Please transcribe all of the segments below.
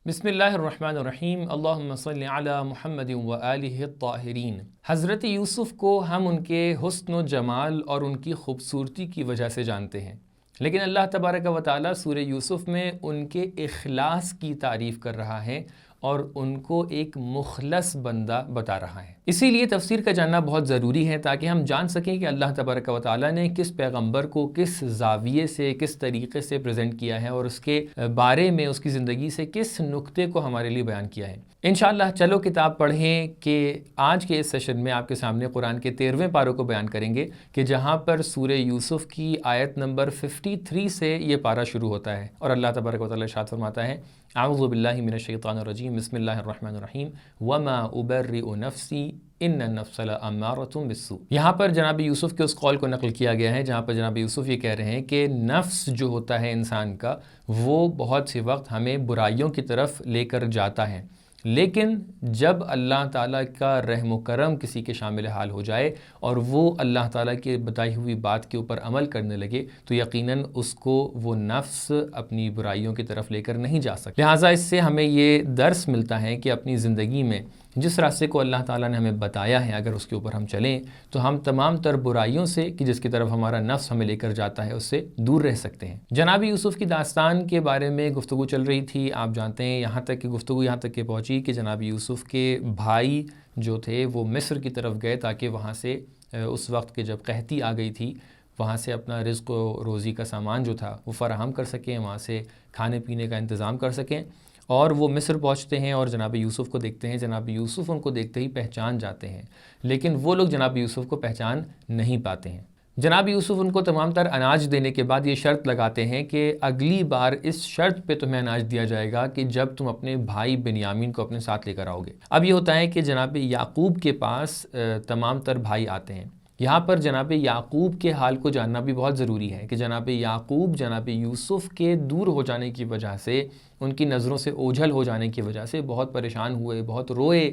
بسم اللہ الرحمن الرحیم، اللہم صلی علی محمد و آلہ الطاہرین۔ حضرت یوسف کو ہم ان کے حسن و جمال اور ان کی خوبصورتی کی وجہ سے جانتے ہیں، لیکن اللہ تبارک و تعالیٰ سورہ یوسف میں ان کے اخلاص کی تعریف کر رہا ہے اور ان کو ایک مخلص بندہ بتا رہا ہے۔ اسی لیے تفسیر کا جاننا بہت ضروری ہے تاکہ ہم جان سکیں کہ اللہ تبارک و تعالیٰ نے کس پیغمبر کو کس زاویے سے کس طریقے سے پریزنٹ کیا ہے اور اس کے بارے میں اس کی زندگی سے کس نقطے کو ہمارے لیے بیان کیا ہے۔ انشاءاللہ چلو کتاب پڑھیں کہ آج کے اس سیشن میں آپ کے سامنے قرآن کے 13ویں پاروں کو بیان کریں گے کہ جہاں پر سورہ یوسف کی آیت نمبر 53 سے یہ پارہ شروع ہوتا ہے اور اللہ تبارک و تعالیٰ ارشاد فرماتا ہے، اعوذ باللہ من الشیطان الرجیم، بسم اللہ الرحمن الرحیم، وما ابرئ نفسی ان النفس لامارۃ بالسوء۔ یہاں پر جناب یوسف کے اس قول کو نقل کیا گیا ہے جہاں پر جناب یوسف یہ کہہ رہے ہیں کہ نفس جو ہوتا ہے انسان کا وہ بہت سی وقت ہمیں برائیوں کی طرف لے کر جاتا ہے، لیکن جب اللہ تعالیٰ کا رحم و کرم کسی کے شامل حال ہو جائے اور وہ اللہ تعالیٰ کی بتائی ہوئی بات کے اوپر عمل کرنے لگے تو یقیناً اس کو وہ نفس اپنی برائیوں کی طرف لے کر نہیں جا سکتا۔ لہٰذا اس سے ہمیں یہ درس ملتا ہے کہ اپنی زندگی میں جس راستے کو اللہ تعالیٰ نے ہمیں بتایا ہے اگر اس کے اوپر ہم چلیں تو ہم تمام تر برائیوں سے کہ جس کی طرف ہمارا نفس ہمیں لے کر جاتا ہے اس سے دور رہ سکتے ہیں۔ جناب یوسف کی داستان کے بارے میں گفتگو چل رہی تھی، آپ جانتے ہیں یہاں تک کہ گفتگو یہاں تک کہ پہنچی کہ جناب یوسف کے بھائی جو تھے وہ مصر کی طرف گئے تاکہ وہاں سے اس وقت کے جب قحطی آ گئی تھی وہاں سے اپنا رزق و روزی کا سامان جو تھا وہ فراہم کر سکیں، وہاں سے کھانے پینے کا انتظام کر سکیں، اور وہ مصر پہنچتے ہیں اور جناب یوسف کو دیکھتے ہیں۔ جناب یوسف ان کو دیکھتے ہی پہچان جاتے ہیں، لیکن وہ لوگ جناب یوسف کو پہچان نہیں پاتے ہیں۔ جناب یوسف ان کو تمام تر اناج دینے کے بعد یہ شرط لگاتے ہیں کہ اگلی بار اس شرط پہ تمہیں اناج دیا جائے گا کہ جب تم اپنے بھائی بنیامین کو اپنے ساتھ لے کر آؤ گے۔ اب یہ ہوتا ہے کہ جناب یعقوب کے پاس تمام تر بھائی آتے ہیں۔ یہاں پر جناب یعقوب کے حال کو جاننا بھی بہت ضروری ہے کہ جناب یعقوب جناب یوسف کے دور ہو جانے کی وجہ سے، ان کی نظروں سے اوجھل ہو جانے کی وجہ سے بہت پریشان ہوئے، بہت روئے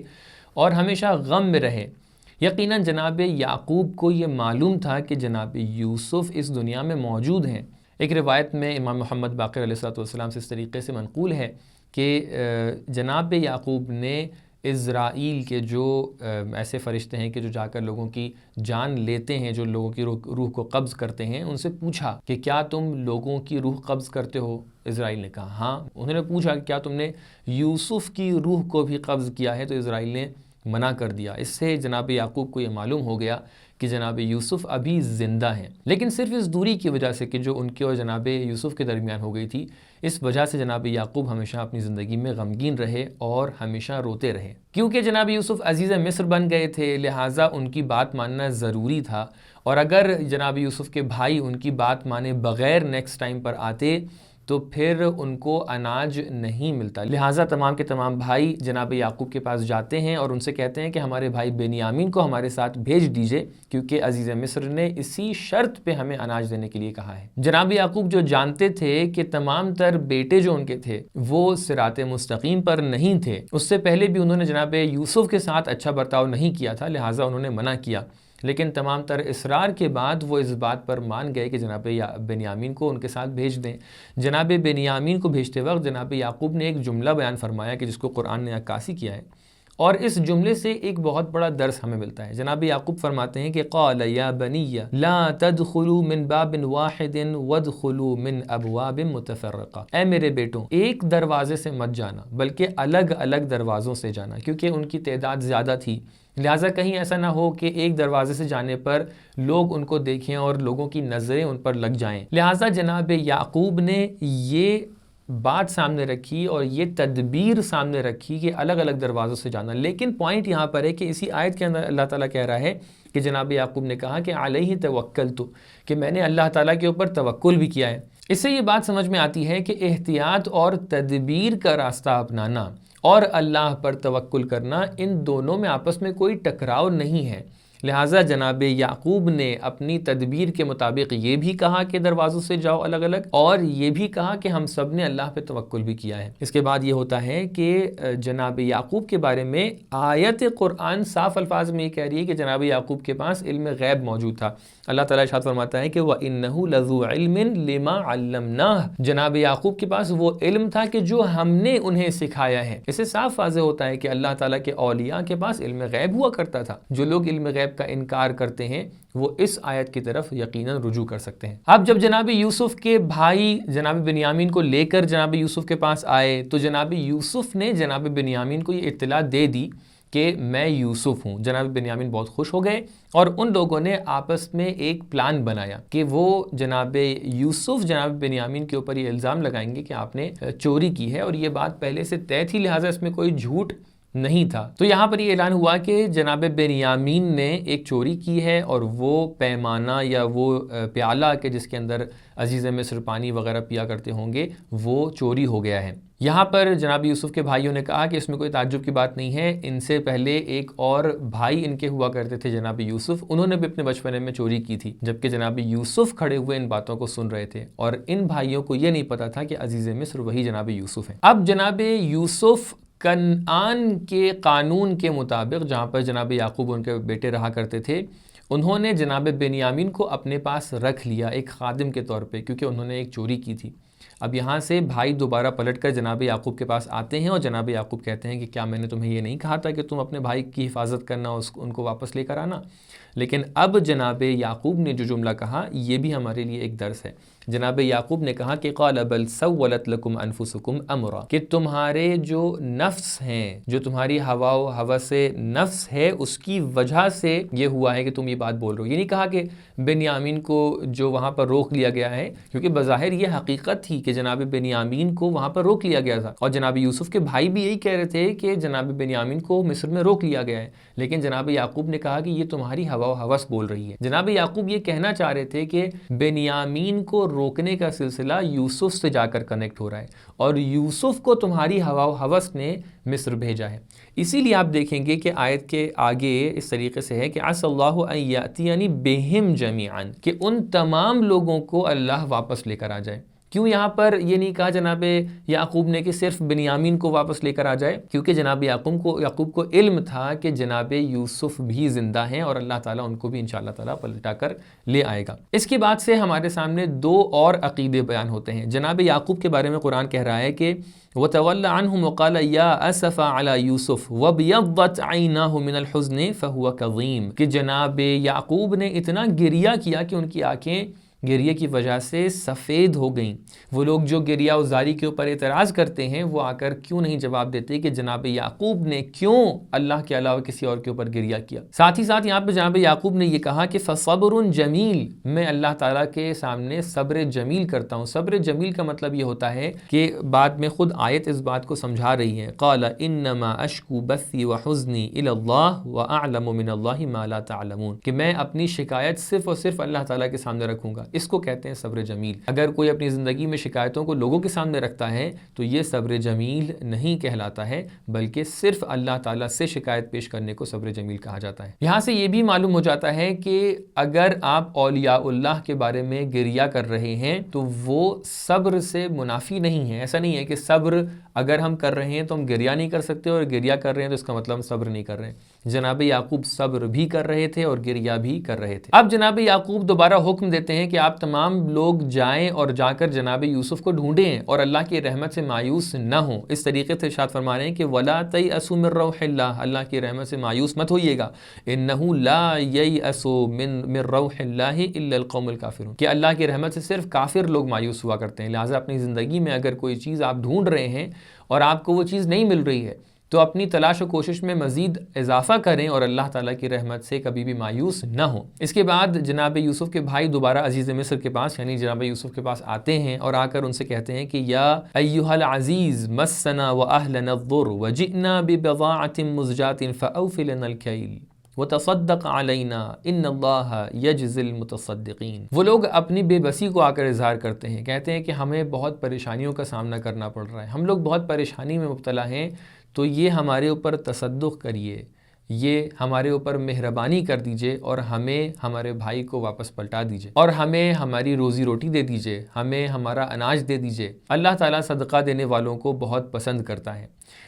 اور ہمیشہ غم میں رہے۔ یقیناً جناب یعقوب کو یہ معلوم تھا کہ جناب یوسف اس دنیا میں موجود ہیں۔ ایک روایت میں امام محمد باقر علیہ السلام سے اس طریقے سے منقول ہے کہ جناب یعقوب نے اسرائیل کے جو ایسے فرشتے ہیں کہ جو جا کر لوگوں کی جان لیتے ہیں، جو لوگوں کی روح کو قبض کرتے ہیں، ان سے پوچھا کہ کیا تم لوگوں کی روح قبض کرتے ہو؟ اسرائیل نے کہا ہاں۔ انہوں نے پوچھا کہ کیا تم نے یوسف کی روح کو بھی قبض کیا ہے؟ تو اسرائیل نے منع کر دیا۔ اس سے جناب یعقوب کو یہ معلوم ہو گیا کہ جناب یوسف ابھی زندہ ہیں، لیکن صرف اس دوری کی وجہ سے کہ جو ان کے اور جناب یوسف کے درمیان ہو گئی تھی، اس وجہ سے جناب یعقوب ہمیشہ اپنی زندگی میں غمگین رہے اور ہمیشہ روتے رہے۔ کیونکہ جناب یوسف عزیز مصر بن گئے تھے لہٰذا ان کی بات ماننا ضروری تھا، اور اگر جناب یوسف کے بھائی ان کی بات مانے بغیر نیکسٹ ٹائم پر آتے تو پھر ان کو اناج نہیں ملتا۔ لہٰذا تمام کے تمام بھائی جناب یعقوب کے پاس جاتے ہیں اور ان سے کہتے ہیں کہ ہمارے بھائی بنیامین کو ہمارے ساتھ بھیج دیجئے کیونکہ عزیز مصر نے اسی شرط پہ ہمیں اناج دینے کے لیے کہا ہے۔ جناب یعقوب جو جانتے تھے کہ تمام تر بیٹے جو ان کے تھے وہ صراط مستقیم پر نہیں تھے، اس سے پہلے بھی انہوں نے جناب یوسف کے ساتھ اچھا برتاؤ نہیں کیا تھا، لہٰذا انہوں نے منع کیا، لیکن تمام تر اصرار کے بعد وہ اس بات پر مان گئے کہ جناب بنیامین کو ان کے ساتھ بھیج دیں۔ جناب بنیامین کو بھیجتے وقت جناب یعقوب نے ایک جملہ بیان فرمایا کہ جس کو قرآن نے عکاسی کیا ہے، اور اس جملے سے ایک بہت بڑا درس ہمیں ملتا ہے۔ جناب یعقوب فرماتے ہیں کہ قال یا بنی لا تدخلوا من باب واحد وادخلوا من ابواب متفرقہ، اے میرے بیٹوں ایک دروازے سے مت جانا بلکہ الگ الگ دروازوں سے جانا، کیونکہ ان کی تعداد زیادہ تھی، لہٰذا کہیں ایسا نہ ہو کہ ایک دروازے سے جانے پر لوگ ان کو دیکھیں اور لوگوں کی نظریں ان پر لگ جائیں۔ لہٰذا جناب یعقوب نے یہ بات سامنے رکھی اور یہ تدبیر سامنے رکھی کہ الگ الگ دروازوں سے جانا، لیکن پوائنٹ یہاں پر ہے کہ اسی آیت کے اندر اللہ تعالیٰ کہہ رہا ہے کہ جناب یعقوب نے کہا کہ علیہ توکلت، کہ میں نے اللہ تعالیٰ کے اوپر توکل بھی کیا ہے۔ اس سے یہ بات سمجھ میں آتی ہے کہ احتیاط اور تدبیر کا راستہ اپنانا اور اللہ پر توکل کرنا، ان دونوں میں آپس میں کوئی ٹکراؤ نہیں ہے، لہٰذا جناب یعقوب نے اپنی تدبیر کے مطابق یہ بھی کہا کہ دروازوں سے جاؤ الگ الگ، اور یہ بھی کہا کہ ہم سب نے اللہ پہ توکل بھی کیا ہے۔ اس کے بعد یہ ہوتا ہے کہ جناب یعقوب کے بارے میں آیت قرآن صاف الفاظ میں یہ کہہ رہی ہے کہ جناب یعقوب کے پاس علم غیب موجود تھا۔ اللہ تعالیٰ ارشاد فرماتا ہے کہ وَإِنَّهُ لَذُو عِلْمٍ لِمَا عَلَّمْنَاهُ، جناب یعقوب کے پاس وہ علم تھا کہ جو ہم نے انہیں سکھایا ہے۔ اس سے صاف واضح ہوتا ہے کہ اللہ تعالیٰ کے اولیاء کے پاس علم غیب ہوا کرتا تھا۔ جو لوگ علم غیب کا انکار کرتے ہیں وہ اس آیت کی طرف یقیناً رجوع کر سکتے ہیں۔ اب جب جناب یوسف کے بھائی جناب بنیامین کو لے کر جناب یوسف کے پاس آئے تو جناب یوسف نے جناب بنیامین کو یہ اطلاع دے دی کہ میں یوسف ہوں۔ جناب بنیامین بہت خوش ہو گئے اور ان لوگوں نے آپس میں ایک پلان بنایا کہ وہ جناب یوسف جناب بنیامین کے اوپر یہ الزام لگائیں گے کہ آپ نے چوری کی ہے، اور یہ بات پہلے سے طے تھی، لہٰذا اس میں کوئی جھوٹ نہیں تھا۔ تو یہاں پر یہ اعلان ہوا کہ جناب بنیامین نے ایک چوری کی ہے، اور وہ پیمانہ یا وہ پیالہ کہ جس کے اندر عزیز مصر پانی وغیرہ پیا کرتے ہوں گے، وہ چوری ہو گیا ہے۔ یہاں پر جناب یوسف کے بھائیوں نے کہا کہ اس میں کوئی تعجب کی بات نہیں ہے، ان سے پہلے ایک اور بھائی ان کے ہوا کرتے تھے جناب یوسف، انہوں نے بھی اپنے بچپنے میں چوری کی تھی، جبکہ جناب یوسف کھڑے ہوئے ان باتوں کو سن رہے تھے، اور ان بھائیوں کو یہ نہیں پتا تھا کہ عزیز مصر وہی جناب یوسف ہے۔ اب جناب یوسف کنعان کے قانون کے مطابق، جہاں پر جناب یعقوب ان کے بیٹے رہا کرتے تھے، انہوں نے جناب بنیامین کو اپنے پاس رکھ لیا ایک خادم کے طور پہ، کیونکہ انہوں نے ایک چوری کی تھی۔ اب یہاں سے بھائی دوبارہ پلٹ کر جناب یعقوب کے پاس آتے ہیں، اور جناب یعقوب کہتے ہیں کہ کیا میں نے تمہیں یہ نہیں کہا تھا کہ تم اپنے بھائی کی حفاظت کرنا، ان کو واپس لے کر آنا؟ لیکن اب جناب یعقوب نے جو جملہ کہا یہ بھی ہمارے لیے ایک درس ہے۔ جناب یعقوب نے کہا کہ قال بل سولت لکم انفسکم امرا، کہ تمہارے جو نفس ہیں، جو تمہاری ہوا و ہوس نفس ہے، اس کی وجہ سے یہ ہوا ہے کہ تم یہ بات بول رہے ہو۔ یہ نہیں کہا کہ بنیامین کو جو وہاں پر روک لیا گیا ہے، کیونکہ بظاہر یہ حقیقت تھی کہ جناب بنیامین کو وہاں پر روک لیا گیا تھا، اور جناب یوسف کے بھائی بھی یہی کہہ رہے تھے کہ جناب بنیامین کو مصر میں روک لیا گیا ہے، لیکن جناب یعقوب نے کہا کہ یہ تمہاری ہوا و ہوس بول رہی ہے۔ جناب یعقوب یہ کہنا چاہ رہے تھے کہ بنیامین کو روکنے کا سلسلہ یوسف سے جا کر کنیکٹ ہو رہا ہے، اور یوسف کو تمہاری ہوا و ہوس نے مصر بھیجا ہے۔ اسی لیے آپ دیکھیں گے کہ آیت کے آگے اس طریقے سے ہے کہ عسى الله ان يأتيني بهم جميعا، کہ ان تمام لوگوں کو اللہ واپس لے کر آ جائے۔ کیوں یہاں پر یہ نہیں کہا جناب یعقوب نے کہ صرف بنیامین کو واپس لے کر آ جائے؟ کیونکہ جناب یعقوب کو علم تھا کہ جناب یوسف بھی زندہ ہیں، اور اللہ تعالیٰ ان کو بھی انشاءاللہ تعالیٰ پلٹا کر لے آئے گا۔ اس کے بعد سے ہمارے سامنے دو اور عقیدے بیان ہوتے ہیں۔ جناب یعقوب کے بارے میں قرآن کہہ رہا ہے کہ وَتَوَلَّ عَنْهُمْ وَقَالَ يَا أَسَفَ عَلَى يُوسُفَ وَابْيَضَّتْ عَيْنَاهُ مِنَ الْحُزْنِ فَهُوَ كَظِيمٌ، کہ جناب یعقوب نے اتنا گریہ کیا کہ ان کی آنکھیں گریہ کی وجہ سے سفید ہو گئیں۔ وہ لوگ جو گریہ و زاری کے اوپر اعتراض کرتے ہیں، وہ آ کر کیوں نہیں جواب دیتے کہ جناب یعقوب نے کیوں اللہ کے علاوہ کسی اور کے اوپر گریہ کیا؟ ساتھ ہی ساتھ یہاں پہ جناب یعقوب نے یہ کہا کہ فَصَبْرٌ جَمِيلٌ، میں اللہ تعالیٰ کے سامنے صبر جمیل کرتا ہوں۔ صبر جمیل کا مطلب یہ ہوتا ہے کہ بعد میں خود آیت اس بات کو سمجھا رہی ہے، قَالَ إِنَّمَا أَشْكُو بَثِّي وَحُزْنِي إِلَى اللَّهِ وَأَعْلَمُ مِنَ اللَّهِ مَا لَا تَعْلَمُونَ، کہ میں اپنی شکایت صرف اور صرف اللہ تعالیٰ کے سامنے رکھوں گا۔ اس کو کہتے ہیں صبر جمیل۔ اگر کوئی اپنی زندگی میں شکایتوں کو لوگوں کے سامنے رکھتا ہے تو یہ صبر جمیل نہیں کہلاتا ہے، بلکہ صرف اللہ تعالیٰ سے شکایت پیش کرنے کو صبر جمیل کہا جاتا ہے۔ یہاں سے یہ بھی معلوم ہو جاتا ہے کہ اگر آپ اولیاء اللہ کے بارے میں گریہ کر رہے ہیں تو وہ صبر سے منافی نہیں ہے۔ ایسا نہیں ہے کہ صبر اگر ہم کر رہے ہیں تو ہم گریہ نہیں کر سکتے، اور گریہ کر رہے ہیں تو اس کا مطلب ہم صبر نہیں کر رہے ہیں۔ جناب یعقوب صبر بھی کر رہے تھے اور گریہ بھی کر رہے تھے۔ اب جناب یعقوب دوبارہ حکم دیتے ہیں کہ آپ تمام لوگ جائیں اور جا کر جناب یوسف کو ڈھونڈیں اور اللہ کی رحمت سے مایوس نہ ہوں۔ اس طریقے سے ارشاد فرما رہے ہیں کہ وَلَا تَيْأَسُوا مِن رَوْحِ اللَّهِ، اللہ کی رحمت سے مایوس مت ہوئیے گا۔ إِنَّهُ لَا يَيْأَسُ مِن رَوْحِ اللَّهِ إِلَّا الْقَوْمُ الْكَافِرُونَ، کہ اللہ کی رحمت سے صرف کافر لوگ مایوس ہوا کرتے ہیں۔ لہٰذا اپنی زندگی میں اگر کوئی چیز آپ ڈھونڈ رہے ہیں اور آپ کو وہ چیز نہیں مل رہی ہے تو اپنی تلاش و کوشش میں مزید اضافہ کریں اور اللہ تعالیٰ کی رحمت سے کبھی بھی مایوس نہ ہوں۔ اس کے بعد جناب یوسف کے بھائی دوبارہ عزیز مصر کے پاس یعنی جناب یوسف کے پاس آتے ہیں اور آ کر ان سے کہتے ہیں کہ یا ایھا العزیز مسنا واہلنا الضر وجئنا ببضاعۃ مزجاۃ فاوف لنا الکیل وتصدق علینا ان اللہ یجزی المتصدقین۔ وہ لوگ اپنی بے بسی کو آ کر اظہار کرتے ہیں، کہتے ہیں کہ ہمیں بہت پریشانیوں کا سامنا کرنا پڑ رہا ہے، ہم لوگ بہت پریشانی میں مبتلا ہیں، تو یہ ہمارے اوپر تصدق کریے، یہ ہمارے اوپر مہربانی کر دیجئے اور ہمیں ہمارے بھائی کو واپس پلٹا دیجئے اور ہمیں ہماری روزی روٹی دے دیجئے، ہمیں ہمارا اناج دے دیجئے۔ اللہ تعالیٰ صدقہ دینے والوں کو بہت پسند کرتا ہے۔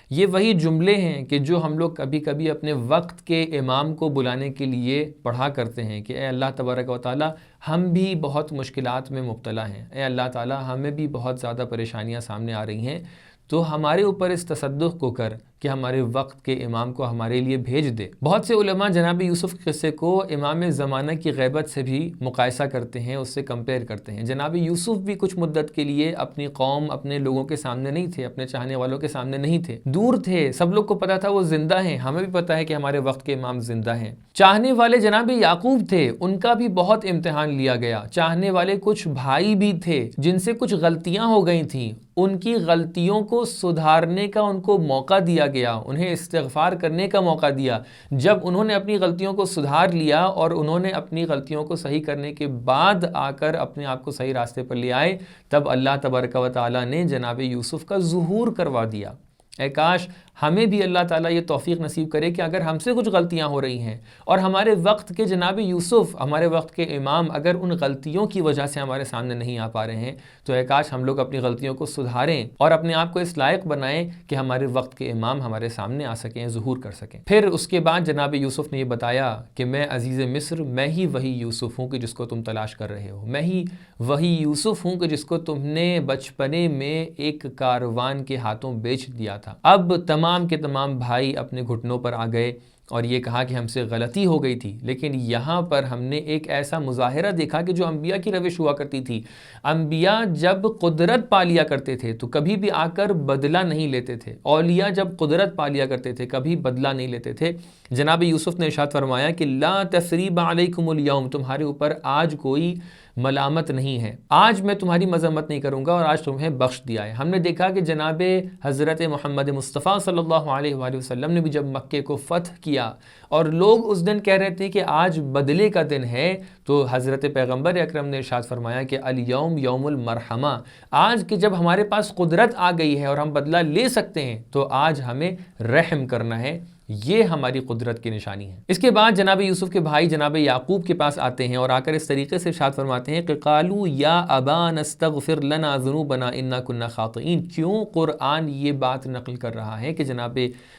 یہ وہی جملے ہیں کہ جو ہم لوگ کبھی کبھی اپنے وقت کے امام کو بلانے کے لیے پڑھا کرتے ہیں کہ اے اللہ تبارک و تعالیٰ، ہم بھی بہت مشکلات میں مبتلا ہیں، اے اللہ تعالیٰ ہمیں بھی بہت زیادہ پریشانیاں سامنے آ رہی ہیں، تو ہمارے اوپر اس تصدق کو کر کہ ہمارے وقت کے امام کو ہمارے لیے بھیج دے۔ بہت سے علماء جناب یوسف کے قصے کو امام زمانہ کی غیبت سے بھی مقایسہ کرتے ہیں، اس سے کمپیئر کرتے ہیں۔ جناب یوسف بھی کچھ مدت کے لیے اپنی قوم، اپنے لوگوں کے سامنے نہیں تھے، اپنے چاہنے والوں کے سامنے نہیں تھے، دور تھے، سب لوگ کو پتا تھا وہ زندہ ہیں، ہمیں بھی پتا ہے کہ ہمارے وقت کے امام زندہ ہیں۔ چاہنے والے جناب یعقوب تھے، ان کا بھی بہت امتحان لیا گیا۔ چاہنے والے کچھ بھائی بھی تھے جن سے کچھ غلطیاں ہو گئی تھیں، ان کی غلطیوں کو سدھارنے کا ان کو موقع دیا گیا، انہیں استغفار کرنے کا موقع دیا۔ جب انہوں نے اپنی غلطیوں کو سدھار لیا اور انہوں نے اپنی غلطیوں کو صحیح کرنے کے بعد آ کر اپنے آپ کو صحیح راستے پر لے آئے، تب اللہ تبارک و تعالیٰ نے جناب یوسف کا ظہور کروا دیا۔ اے کاش ہمیں بھی اللہ تعالیٰ یہ توفیق نصیب کرے کہ اگر ہم سے کچھ غلطیاں ہو رہی ہیں اور ہمارے وقت کے جناب یوسف، ہمارے وقت کے امام اگر ان غلطیوں کی وجہ سے ہمارے سامنے نہیں آ پا رہے ہیں، تو اے کاش ہم لوگ اپنی غلطیوں کو سدھاریں اور اپنے آپ کو اس لائق بنائیں کہ ہمارے وقت کے امام ہمارے سامنے آ سکیں، ظہور کر سکیں۔ پھر اس کے بعد جناب یوسف نے یہ بتایا کہ میں عزیز مصر، میں ہی وہی یوسف ہوں کہ جس کو تم تلاش کر رہے ہو، میں ہی وہی یوسف ہوں کہ جس کو تم نے بچپنے میں ایک کاروان کے ہاتھوں بیچ دیا تھا۔ اب تمام کے تمام بھائی اپنے گھٹنوں پر آ گئے اور یہ کہا کہ ہم سے غلطی ہو گئی تھی، لیکن یہاں پر ہم نے ایک ایسا مظاہرہ دیکھا کہ جو انبیاء کی روش ہوا کرتی تھی۔ انبیاء جب قدرت پا لیا کرتے تھے تو کبھی بھی آ کر بدلہ نہیں لیتے تھے، اولیاء جب قدرت پا لیا کرتے تھے کبھی بدلہ نہیں لیتے تھے۔ جناب یوسف نے ارشاد فرمایا کہ لا تثریب علیکم اليوم، تمہارے اوپر آج کوئی ملامت نہیں ہے، آج میں تمہاری مذمت نہیں کروں گا اور آج تمہیں بخش دیا ہے۔ ہم نے دیکھا کہ جناب حضرت محمد مصطفیٰ صلی اللہ علیہ وآلہ وسلم نے بھی جب مکے کو فتح کیا اور لوگ اس دن کہہ رہے تھے کہ آج بدلے کا دن ہے، تو حضرت پیغمبر اکرم نے ارشاد فرمایا کہ الیوم یوم المرحمہ، آج کہ جب ہمارے پاس قدرت آ گئی ہے اور ہم بدلہ لے سکتے ہیں تو آج ہمیں رحم کرنا ہے، یہ ہماری قدرت کی نشانی ہے۔ اس کے بعد جناب یوسف کے بھائی جناب یعقوب کے پاس آتے ہیں اور آ کر اس طریقے سے ارشاد فرماتے ہیں کہ قالوا یا ابانا استغفر لنا ذنوبنا انا كنا خاطئین۔ کیوں قرآن یہ بات نقل کر رہا ہے کہ جناب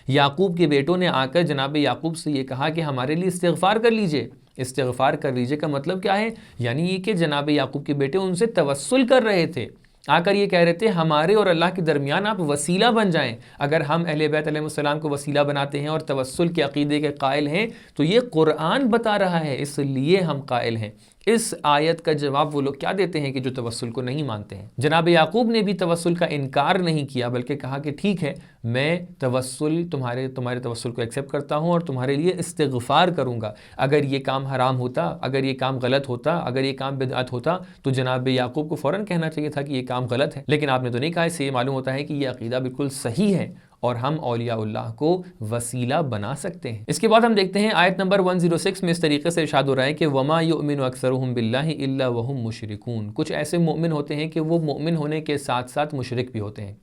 یعقوب کے بیٹوں نے آ کر جناب یعقوب سے یہ کہا کہ ہمارے لیے استغفار کر لیجئے۔ استغفار کر لیجئے کا مطلب کیا ہے؟ یعنی یہ کہ جناب یعقوب کے بیٹے ان سے توسل کر رہے تھے، آ کر یہ کہہ رہے تھے ہمارے اور اللہ کے درمیان آپ وسیلہ بن جائیں۔ اگر ہم اہل بیت علیہ السلام کو وسیلہ بناتے ہیں اور توسل کے عقیدے کے قائل ہیں تو یہ قرآن بتا رہا ہے، اس لیے ہم قائل ہیں۔ اس آیت کا جواب وہ لوگ کیا دیتے ہیں کہ جو توسل کو نہیں مانتے ہیں۔ جناب یعقوب نے بھی توسل کا انکار نہیں کیا بلکہ کہا کہ ٹھیک ہے، میں توسل تمہارے توسل کو ایکسیپٹ کرتا ہوں اور تمہارے لیے استغفار کروں گا۔ اگر یہ کام حرام ہوتا، اگر یہ کام غلط ہوتا، اگر یہ کام بدعت ہوتا تو جناب یعقوب کو فوراً کہنا چاہیے تھا کہ یہ کام غلط ہے، لیکن آپ نے تو نہیں کہا۔ اس سے یہ معلوم ہوتا ہے کہ یہ عقیدہ بالکل صحیح ہے اور ہم اولیاء اللہ کو وسیلہ بنا سکتے ہیں۔ اس کے بعد ہم دیکھتے ہیں آیت نمبر 106 میں اس طریقے سے ارشاد ہو رہا ہے کہ وَمَا يُؤْمِنُ أَكْثَرُهُم بِاللَّهِ إِلَّا وَهُم مُشْرِكُونَ۔ کچھ ایسے مومن ہوتے ہیں کہ وہ مومن ہونے کے ساتھ ساتھ مشرک بھی ہوتے ہیں۔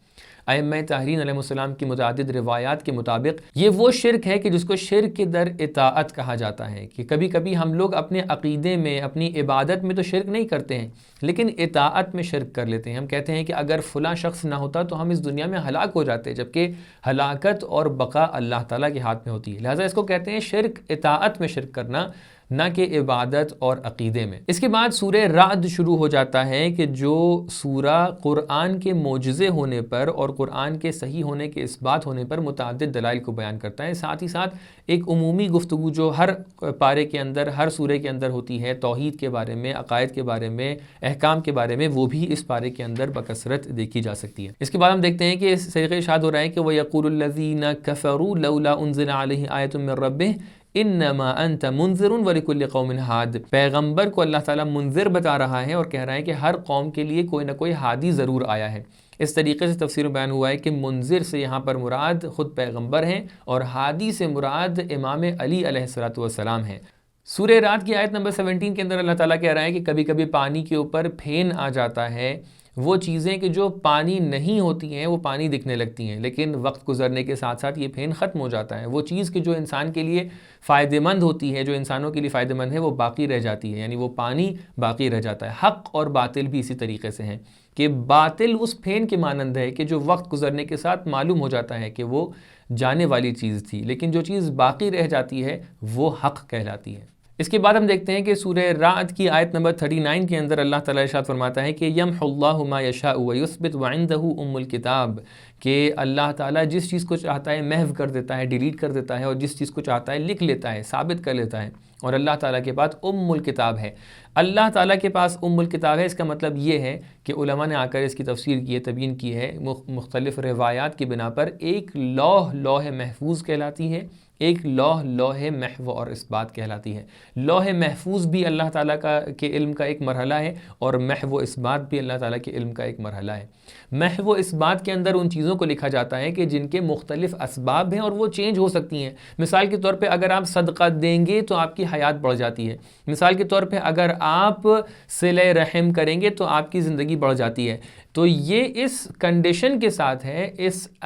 ائمہ طاہرین علیہ السلام کی متعدد روایات کے مطابق یہ وہ شرک ہے کہ جس کو شرک کے در اطاعت کہا جاتا ہے، کہ کبھی کبھی ہم لوگ اپنے عقیدے میں، اپنی عبادت میں تو شرک نہیں کرتے ہیں لیکن اطاعت میں شرک کر لیتے ہیں۔ ہم کہتے ہیں کہ اگر فلاں شخص نہ ہوتا تو ہم اس دنیا میں ہلاک ہو جاتے، جبکہ ہلاکت اور بقا اللہ تعالیٰ کے ہاتھ میں ہوتی ہے، لہٰذا اس کو کہتے ہیں شرک، اطاعت میں شرک کرنا، نہ کہ عبادت اور عقیدے میں۔ اس کے بعد سورہ رعد شروع ہو جاتا ہے کہ جو سورہ قرآن کے معجزے ہونے پر اور قرآن کے صحیح ہونے کے اثبات ہونے پر متعدد دلائل کو بیان کرتا ہے، ساتھ ہی ساتھ ایک عمومی گفتگو جو ہر پارے کے اندر، ہر سورے کے اندر ہوتی ہے، توحید کے بارے میں، عقائد کے بارے میں، احکام کے بارے میں، وہ بھی اس پارے کے اندر بکثرت دیکھی جا سکتی ہے۔ اس کے بعد ہم دیکھتے ہیں کہ اس طریقے ارشاد ہو رہا ہے کہ وَيَقُولُ الَّذِينَ كَفَرُوا لَوْلَا أُنزِلَ عَلَيْهِ آيَةٌ مِّن رَّبِّهِ انما انت منذر ولکل قوم ہاد۔ پیغمبر کو اللہ تعالیٰ منذر بتا رہا ہے اور کہہ رہا ہے کہ ہر قوم کے لیے کوئی نہ کوئی ہادی ضرور آیا ہے۔ اس طریقے سے تفسیر بیان ہوا ہے کہ منذر سے یہاں پر مراد خود پیغمبر ہیں اور ہادی سے مراد امام علی علیہ السلام ہیں۔ سورہ رعد کی آیت نمبر 17 کے اندر اللہ تعالیٰ کہہ رہا ہے کہ کبھی کبھی پانی کے اوپر پھین آ جاتا ہے وہ چیزیں کہ جو پانی نہیں ہوتی ہیں وہ پانی دکھنے لگتی ہیں، لیکن وقت گزرنے کے ساتھ ساتھ یہ پھین ختم ہو جاتا ہے۔ وہ چیز کہ جو انسان کے لیے فائدہ مند ہوتی ہے، جو انسانوں کے لیے فائدہ مند ہے، وہ باقی رہ جاتی ہے، یعنی وہ پانی باقی رہ جاتا ہے۔ حق اور باطل بھی اسی طریقے سے ہیں کہ باطل اس پھین کے مانند ہے کہ جو وقت گزرنے کے ساتھ معلوم ہو جاتا ہے کہ وہ جانے والی چیز تھی، لیکن جو چیز باقی رہ جاتی ہے وہ حق کہلاتی ہے۔ اس کے بعد ہم دیکھتے ہیں کہ سورہ رعد کی آیت نمبر 39 کے اندر اللہ تعالیٰ ارشاد فرماتا ہے کہ یمحو اللہ ما یشاء ویثبت وعندہ ام الکتاب، کہ اللہ تعالیٰ جس چیز کو چاہتا ہے محو کر دیتا ہے، ڈیلیٹ کر دیتا ہے، اور جس چیز کو چاہتا ہے لکھ لیتا ہے، ثابت کر لیتا ہے، اور اللہ تعالیٰ کے پاس ام الکتاب ہے۔ اللہ تعالیٰ کے پاس ام الکتاب ہے، اس کا مطلب یہ ہے کہ علماء نے آ کر اس کی تفسیر کی ہے، تبیین کی ہے، مختلف روایات کی بنا پر ایک لوح محفوظ کہلاتی ہے، ایک لوح محو اور اثبات کہلاتی ہے۔ لوح محفوظ بھی اللہ تعالیٰ کے علم کا ایک مرحلہ ہے، اور محو اثبات بھی اللہ تعالیٰ کے علم کا ایک مرحلہ ہے۔ محو اثبات کے اندر ان چیزوں کو لکھا جاتا ہے کہ جن کے مختلف اسباب ہیں اور وہ چینج ہو سکتی ہیں۔ مثال کے طور پہ اگر آپ صدقہ دیں گے تو آپ کی حیات بڑھ جاتی ہے، مثال کے طور پہ اگر آپ صلہ رحم کریں گے تو آپ کی زندگی بڑھ جاتی ہے۔ تو یہ اس کنڈیشن کے ساتھ ہے،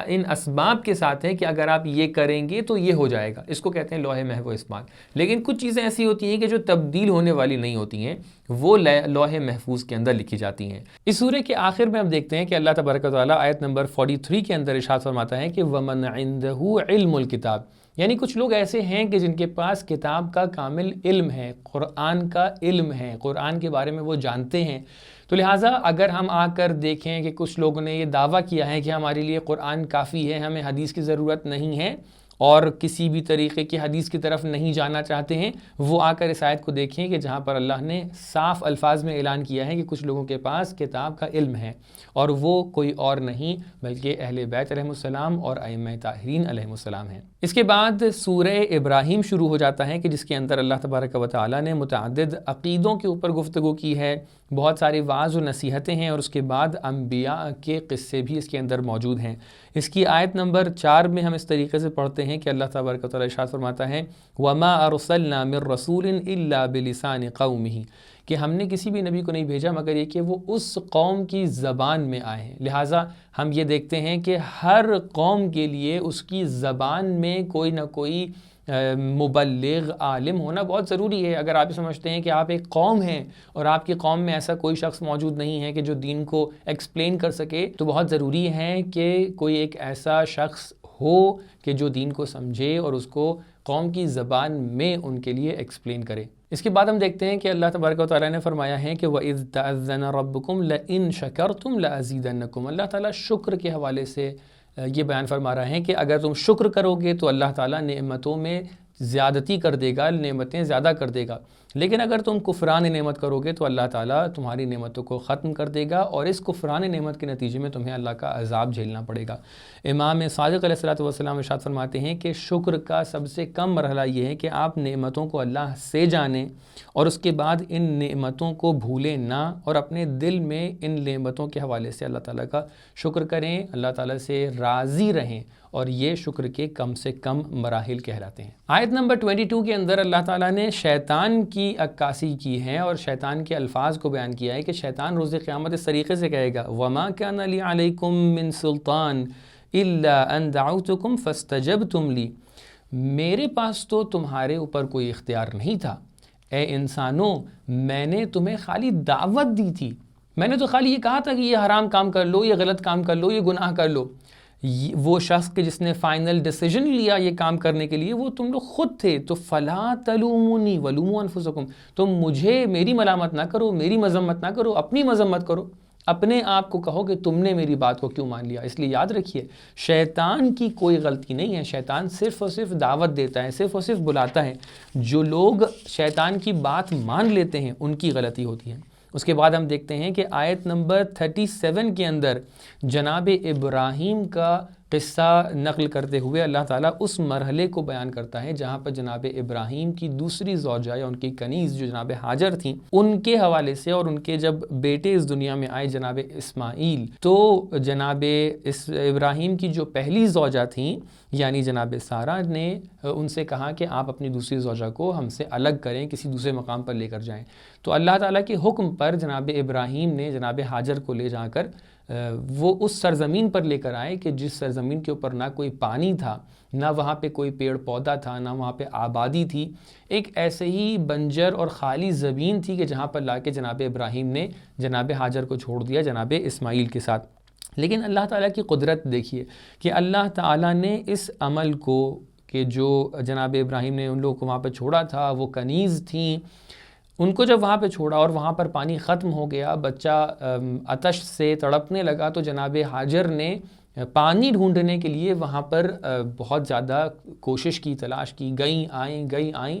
ان اسباب کے ساتھ ہے کہ اگر آپ یہ کریں گے تو یہ ہو جائے گا، اس کو کہتے ہیں لوح محو اثبات۔ لیکن کچھ چیزیں ایسی ہوتی ہیں کہ جو تبدیل ہونے والی نہیں ہوتی ہیں، وہ لوح محفوظ کے اندر لکھی جاتی ہیں۔ اس سورہ کے آخر میں ہم دیکھتے ہیں کہ اللہ تبارک و تعالیٰ آیت نمبر 43 کے اندر ارشاد فرماتا ہے کہ وَمَنْ عِنْدَهُ عِلْمُ الْكِتَابِ، یعنی کچھ لوگ ایسے ہیں کہ جن کے پاس کتاب کا کامل علم ہے، قرآن کا علم ہے، قرآن کے بارے میں وہ جانتے ہیں۔ تو لہٰذا اگر ہم آ کر دیکھیں کہ کچھ لوگوں نے یہ دعویٰ کیا ہے کہ ہمارے لیے قرآن کافی ہے، ہمیں حدیث کی ضرورت نہیں ہے، اور کسی بھی طریقے کی حدیث کی طرف نہیں جانا چاہتے ہیں، وہ آ کر اس آیت کو دیکھیں کہ جہاں پر اللہ نے صاف الفاظ میں اعلان کیا ہے کہ کچھ لوگوں کے پاس کتاب کا علم ہے، اور وہ کوئی اور نہیں بلکہ اہل بیت علیہ السلام اور ائمہ طاہرین علیہ السلام ہیں۔ اس کے بعد سورہ ابراہیم شروع ہو جاتا ہے کہ جس کے اندر اللہ تبارک و تعالیٰ نے متعدد عقیدوں کے اوپر گفتگو کی ہے، بہت ساری وعظ و نصیحتیں ہیں، اور اس کے بعد انبیاء کے قصے بھی اس کے اندر موجود ہیں۔ اس کی آیت نمبر 4 میں ہم اس طریقے سے پڑھتے ہیں کہ اللہ تبارک و تعالیٰ ارشاد فرماتا ہے وَمَا أَرْسَلْنَا مِن رَّسُولٍ إِلَّا بِلِسَانِ قَوْمِهِ، کہ ہم نے کسی بھی نبی کو نہیں بھیجا مگر یہ کہ وہ اس قوم کی زبان میں آئے ہیں۔ لہٰذا ہم یہ دیکھتے ہیں کہ ہر قوم کے لیے اس کی زبان میں کوئی نہ کوئی مبلغ عالم ہونا بہت ضروری ہے۔ اگر آپ سمجھتے ہیں کہ آپ ایک قوم ہیں اور آپ کی قوم میں ایسا کوئی شخص موجود نہیں ہے کہ جو دین کو ایکسپلین کر سکے، تو بہت ضروری ہے کہ کوئی ایک ایسا شخص ہو کہ جو دین کو سمجھے اور اس کو قوم کی زبان میں ان کے لیے ایکسپلین کرے۔ اس کے بعد ہم دیکھتے ہیں کہ اللہ تبارک و تعالیٰ نے فرمایا ہے کہ وَإِذْ تَأَذَّنَ رَبُّكُمْ لَإِن شَكَرْتُمْ لَأَزِيدَنَّكُمْ، اللہ تعالیٰ شکر کے حوالے سے یہ بیان فرما رہا ہے کہ اگر تم شکر کرو گے تو اللہ تعالیٰ نعمتوں میں زیادتی کر دے گا، نعمتیں زیادہ کر دے گا، لیکن اگر تم کفران نعمت کرو گے تو اللہ تعالیٰ تمہاری نعمتوں کو ختم کر دے گا، اور اس کفران نعمت کے نتیجے میں تمہیں اللہ کا عذاب جھیلنا پڑے گا۔ امام صادق علیہ السلام ارشاد فرماتے ہیں کہ شکر کا سب سے کم مرحلہ یہ ہے کہ آپ نعمتوں کو اللہ سے جانیں، اور اس کے بعد ان نعمتوں کو بھولیں نہ، اور اپنے دل میں ان نعمتوں کے حوالے سے اللہ تعالیٰ کا شکر کریں، اللہ تعالیٰ سے راضی رہیں، اور یہ شکر کے کم سے کم مراحل کہلاتے ہیں۔ آیت نمبر 22 کے اندر اللہ تعالیٰ نے شیطان کی عکاسی کی ہے اور شیطان کے الفاظ کو بیان کیا ہے کہ شیطان روز قیامت اس طریقے سے کہے گا وَمَا كَانَ لِي عَلَيْكُم مِّن سُلْطَانٍ إِلَّا أَن دَعَوْتُكُمْ فَاسْتَجَبْتُمْ لِي، میرے پاس تو تمہارے اوپر کوئی اختیار نہیں تھا، اے انسانوں میں نے تمہیں خالی دعوت دی تھی، میں نے تو خالی یہ کہا تھا کہ یہ حرام کام کر لو، یہ غلط کام کر لو، یہ گناہ کر لو۔ وہ شخص کہ جس نے فائنل ڈیسیجن لیا یہ کام کرنے کے لیے وہ تم لوگ خود تھے، تو فَلَا تَلُومُونِي وَلُومُوا أَنفُسَكُمْ، تم مجھے میری ملامت نہ کرو، میری مذمت نہ کرو، اپنی مذمت کرو، اپنے آپ کو کہو کہ تم نے میری بات کو کیوں مان لیا۔ اس لیے یاد رکھیے شیطان کی کوئی غلطی نہیں ہے، شیطان صرف اور صرف دعوت دیتا ہے، صرف اور صرف بلاتا ہے، جو لوگ شیطان کی بات مان لیتے ہیں ان کی غلطی ہوتی ہے۔ اس کے بعد ہم دیکھتے ہیں کہ آیت نمبر 37 کے اندر جناب ابراہیم کا قصہ نقل کرتے ہوئے اللہ تعالیٰ اس مرحلے کو بیان کرتا ہے جہاں پر جناب ابراہیم کی دوسری زوجہ یا ان کی کنیز جو جناب ہاجر تھیں ان کے حوالے سے، اور ان کے جب بیٹے اس دنیا میں آئے جناب اسماعیل، تو جناب ابراہیم کی جو پہلی زوجہ تھیں یعنی جناب سارہ نے ان سے کہا کہ آپ اپنی دوسری زوجہ کو ہم سے الگ کریں، کسی دوسرے مقام پر لے کر جائیں۔ تو اللہ تعالیٰ کے حکم پر جناب ابراہیم نے جناب ہاجر کو لے جا کر وہ اس سرزمین پر لے کر آئے کہ جس سرزمین کے اوپر نہ کوئی پانی تھا، نہ وہاں پہ کوئی پیڑ پودا تھا، نہ وہاں پہ آبادی تھی، ایک ایسے ہی بنجر اور خالی زمین تھی کہ جہاں پر لا کے جناب ابراہیم نے جناب ہاجر کو چھوڑ دیا جناب اسماعیل کے ساتھ۔ لیکن اللہ تعالیٰ کی قدرت دیکھیے کہ اللہ تعالیٰ نے اس عمل کو کہ جو جناب ابراہیم نے ان لوگوں کو وہاں پہ چھوڑا تھا، وہ کنیز تھیں، ان کو جب وہاں پہ چھوڑا اور وہاں پر پانی ختم ہو گیا، بچہ عطش سے تڑپنے لگا، تو جناب ہاجر نے پانی ڈھونڈنے کے لیے وہاں پر بہت زیادہ کوشش کی، تلاش کی، گئیں آئیں۔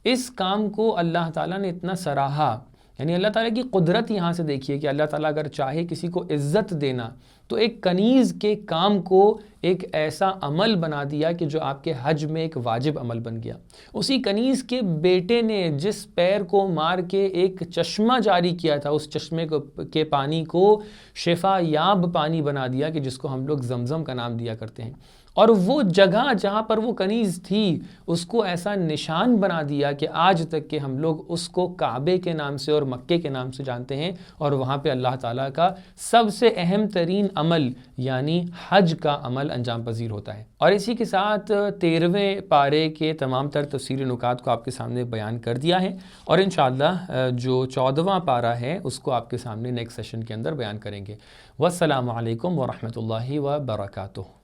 اس کام کو اللہ تعالیٰ نے اتنا سراہا، یعنی اللہ تعالیٰ کی قدرت یہاں سے دیکھیے کہ اللہ تعالیٰ اگر چاہے کسی کو عزت دینا تو ایک کنیز کے کام کو ایک ایسا عمل بنا دیا کہ جو آپ کے حج میں ایک واجب عمل بن گیا۔ اسی کنیز کے بیٹے نے جس پیر کو مار کے ایک چشمہ جاری کیا تھا، اس چشمے کے پانی کو شفا یاب پانی بنا دیا کہ جس کو ہم لوگ زمزم کا نام دیا کرتے ہیں، اور وہ جگہ جہاں پر وہ کنیز تھی اس کو ایسا نشان بنا دیا کہ آج تک کہ ہم لوگ اس کو کعبے کے نام سے اور مکے کے نام سے جانتے ہیں، اور وہاں پہ اللہ تعالیٰ کا سب سے اہم ترین عمل یعنی حج کا عمل انجام پذیر ہوتا ہے۔ اور اسی کے ساتھ 13ویں پارے کے تمام تر تفسیری نکات کو آپ کے سامنے بیان کر دیا ہے، اور انشاءاللہ جو 14واں پارہ ہے اس کو آپ کے سامنے نیکسٹ سیشن کے اندر بیان کریں گے۔ والسلام علیکم ورحمۃ اللہ وبرکاتہ۔